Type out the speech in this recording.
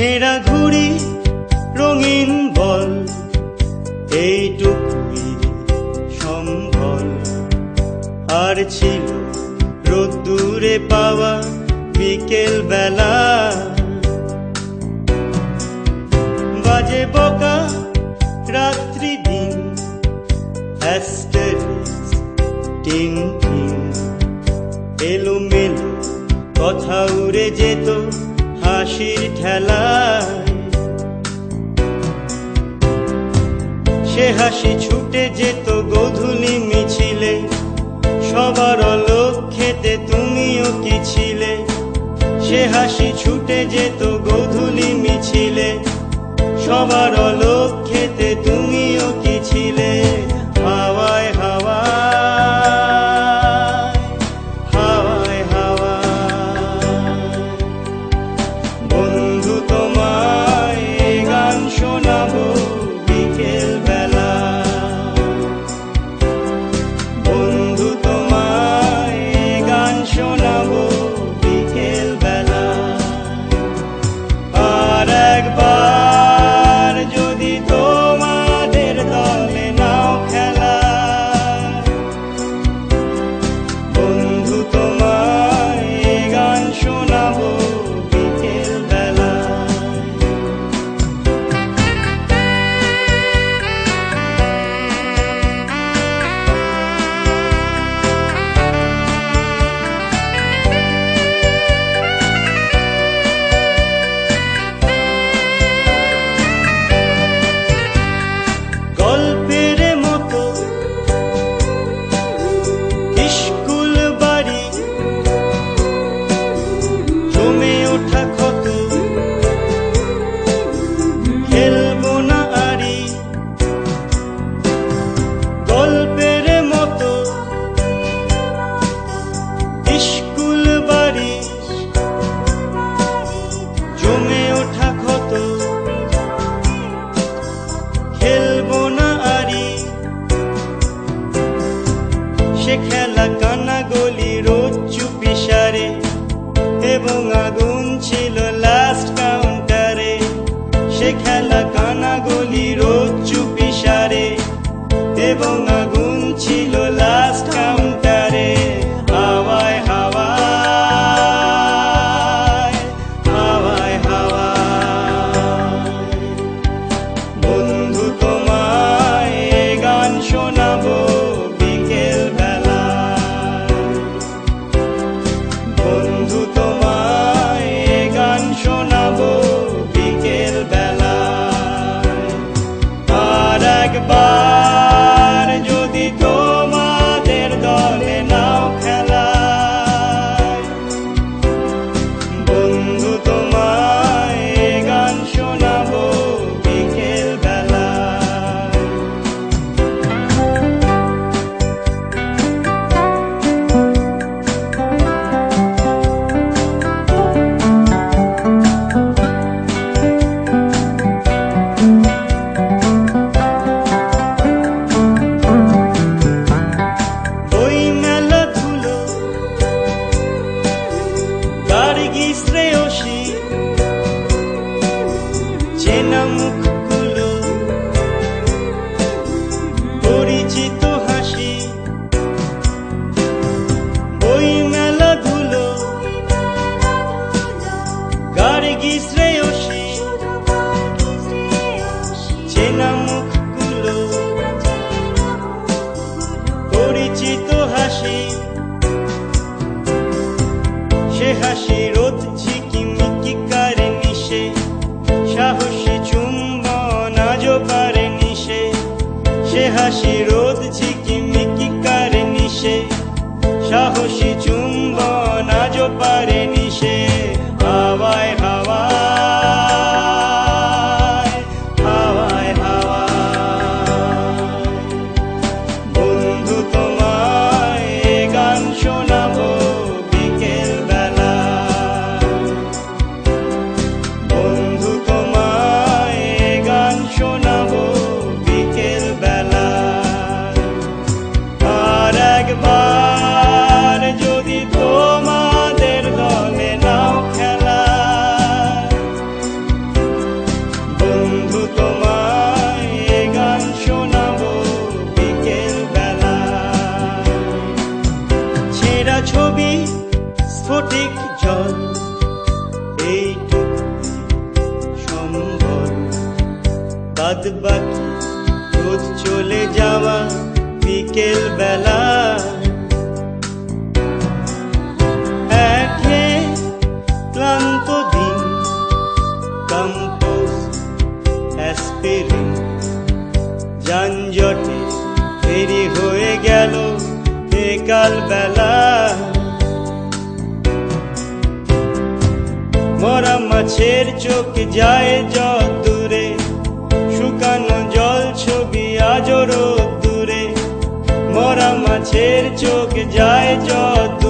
ছেঁড়া ঘুড়ি রঙিন বল এইটুকুই সম্বল। আর ছিল রোদ্দুরে পাওয়া বিকেল বেলা, বাজে বকা রাত্রি দিন, অ্যাস্টারিস্ক টিন টিন। এলোমেলো কথা উড়ে যেত হাসির ঠেলায়, সে হাসি ছুটে যেত গোধূলি মিছিলে। সবার অলক্ষ্যেতে তুমিও কি ছিলে, সে হাসি ছুটে যেত গোধূলি মিছিলে। সবার অলক্ষ্যেতে তুমিও কি ছিলে। হাওয়ায় হাওয়ায় হাওয়ায় হাওয়ায় বন্ধু তোমায় গান শোনাবো বিকেল বেলা। বন্ধু তোমায় গান শোনাবো বিকেল বেলা। আর একবার যদি তোমাদের দলে নাও খেলা, বন্ধু তোমায় গান শোনাবো বিকেল বেলা। গল্পের মতো স্কুল বাড়ি জমে ওঠা ক্ষত, খেলবো না আরি। গল্পের মতো স্কুল বাড়ি জমে ওঠা ক্ষত, খেলবো না আরি। সে খেলা কানা গলি রোজ চুপি সারে, এবং আগুন ছিল লাস্ট কাউন্টারে। সে খেলা কানা গলি রোজ চুপি সারে, এবং আগুন ছিল লাস্ট কাউন্টারে। হাওয়ায় হাওয়ায় হাওয়ায় হাওয়ায় বন্ধু তোমায় গান শোনাবো বিকেল বেলা। বন্ধু তোমায় গান শোনাবো বিকেল বেলা। আর একবার যদি তোমাদের দলে নাও খেলা, বন্ধু তোমায় গান শোনাবো বিকেল বেলা। ওই মেলা ধুলো গার্গী শ্রেয়সী, চেনা মুখগুলো, পরিচিত হাসি। ওই মেলা ধুলো গার্গী শ্রেয়সী, চেনা মুখগুলো, পরিচিত হাসি। সে হাসি রোদ ঝিকিমিকি কারে নিশে, সাহসী চুম্বন আজও পারে নিশে। সে হাসি রোদ ঝিকিমিকি কারে নিশে, সাহসী চুম্বন আজও পারে নিশে। হাওয়ায় হাওয়ায় হাওয়ায় হাওয়ায় বন্ধু তোমায় গান শোনাবো বিকেল বেলা। বন্ধু তোমায় গান শোনাবো বিকেল বেলা। বৈদ্যুতিক জল এইটুকু সম্বল, বাদ বাকি রোদ চলে যাওয়া বিকেল বেলা। একে ক্লান্ত দিন, কম্পোস্ট অ্যাসপিরিন, যানজটে দেরি হয়ে গেল বিকাল বেলা। মরা মাছের চোখ যায় যত দূরে, শুকানো জল ছবি আজও রোদ দূরে। মরা মাছের চোখ যায় যত